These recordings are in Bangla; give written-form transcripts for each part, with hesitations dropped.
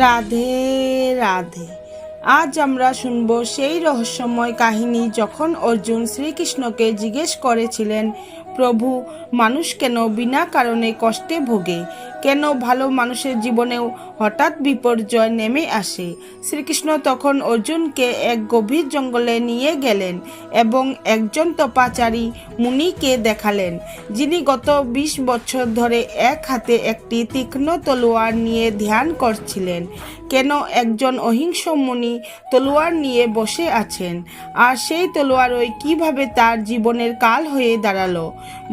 রাধে রাধে। আজ আমরা শুনব সেই রহস্যময় কাহিনী যখন অর্জুন শ্রীকৃষ্ণকে জিজ্ঞেস করেছিলেন, প্রভু, মানুষ কেন বিনা কারণে কষ্টে ভোগে? কেন ভালো মানুষের জীবনেও হঠাৎ বিপর্যয় নেমে আসে? শ্রীকৃষ্ণ তখন অর্জুনকে এক গভীর জঙ্গলে নিয়ে গেলেন এবং একজন তপাচারী মুনিকে দেখালেন, যিনি গত 20 বছর ধরে এক হাতে একটি তীক্ষ্ণ তলোয়ার নিয়ে ধ্যান করছিলেন। কেন একজন অহিংস মুনি তলোয়ার নিয়ে বসে আছেন, আর সেই তলোয়ারই কিভাবে তার জীবনের কাল হয়ে দাঁড়ালো?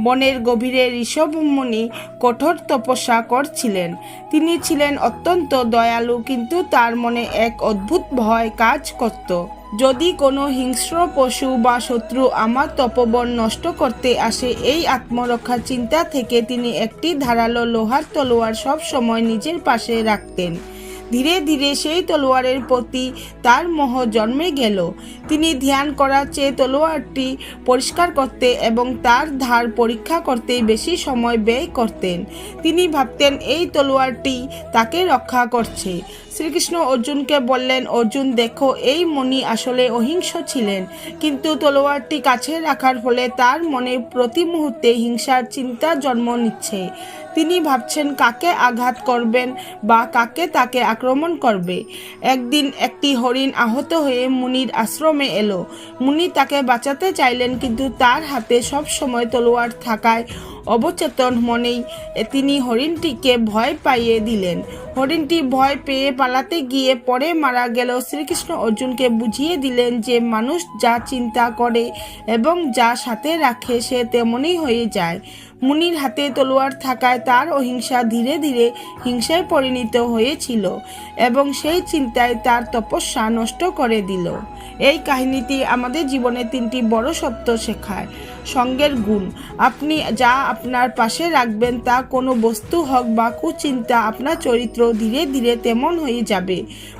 বনের গভীরে ঋষভ মুনি কঠোর তপস্যা করছিলেন। তিনি ছিলেন অত্যন্ত দয়ালু, কিন্তু তার মনে এক অদ্ভুত ভয় কাজ করত। যদি কোনো হিংস্র পশু বা শত্রু আমার তপবন নষ্ট করতে আসে, এই আত্মরক্ষার চিন্তা থেকে তিনি একটি ধারালো লোহার তলোয়ার সব সময় নিজের পাশে রাখতেন। ধীরে ধীরে সেই তলোয়ারের প্রতি তার মোহ জন্মে গেল। তিনি ধ্যান করার চেয়ে তলোয়ারটি পরিষ্কার করতে এবং তার ধার পরীক্ষা করতে বেশি সময় ব্যয় করতেন। তিনি ভাবতেন এই তলোয়ারটি তাকে রক্ষা করছে। শ্রীকৃষ্ণ অর্জুনকে বললেন, অর্জুন দেখো, এই মুনি আসলে অহিংস ছিলেন, কিন্তু তলোয়ারটি কাছে রাখার ফলে তার মনে প্রতি মুহূর্তে হিংসার চিন্তা জন্ম নিচ্ছে। তিনি ভাবছেন কাকে আঘাত করবেন বা কাকে তাকে আক্রমণ করবে। একদিন একটি হরিণ আহত হয়ে মুনির আশ্রমে এলো। মুনি তাকে বাঁচাতে চাইলেন, কিন্তু তার হাতে সব সময় তলোয়ার থাকায় অবচেতন মনেই তিনি হরিণটিকে ভয় পাইয়ে দিলেন। হরিণটি ভয় পেয়ে পালাতে গিয়ে পরে মারা গেল। শ্রীকৃষ্ণ অর্জুনকে বুঝিয়ে দিলেন যে মানুষ যা চিন্তা করে এবং যা সাথে রাখে সে তেমনই হয়ে যায়। মুনির হাতে তলোয়ার থাকায় তার অহিংসা ধীরে ধীরে হিংসায় পরিণত হয়েছিল এবং সেই চিন্তায় তার তপস্যা নষ্ট করে দিল। এই কাহিনীটি আমাদের জীবনে 3টি বড় সত্য শেখায়। সঙ্গের গুণ। আপনি যা আপনার পাশে রাখবেন, তা কোনো বস্তু হোক বা কুচিন্তা, আপনার চরিত্র ধীরে ধীরে তেমন হয়ে যাবে।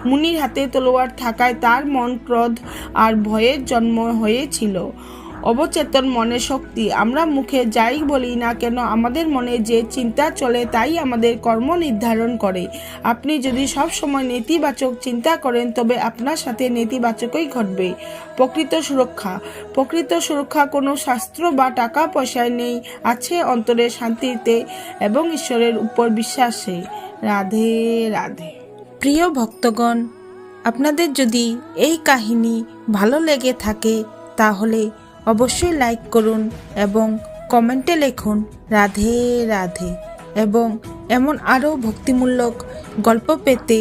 মুনির হাতে তলোয়ার থাকায় তার মন ক্রোধ আর ভয়ের জন্ম হয়েছিল। অবচেতন মনের শক্তি। আমরা মুখে যাই বলি না কেন, আমাদের মনে যে চিন্তা চলে তাই আমাদের কর্ম নির্ধারণ করে। আপনি যদি সব সময় নেতিবাচক চিন্তা করেন, তবে আপনার সাথে নেতিবাচকই ঘটবে। প্রকৃত সুরক্ষা। প্রকৃত সুরক্ষা কোনো শাস্ত্র বা টাকা পয়সায় নেই, আছে অন্তরের শান্তিতে এবং ঈশ্বরের উপর বিশ্বাসে। রাধে রাধে। প্রিয় ভক্তগণ, আপনাদের যদি এই কাহিনী ভালো লেগে থাকে তাহলে অবশ্যই লাইক করুন এবং কমেন্টে লিখুন রাধে রাধে। এবং এমন আরও ভক্তিমূলক গল্প পেতে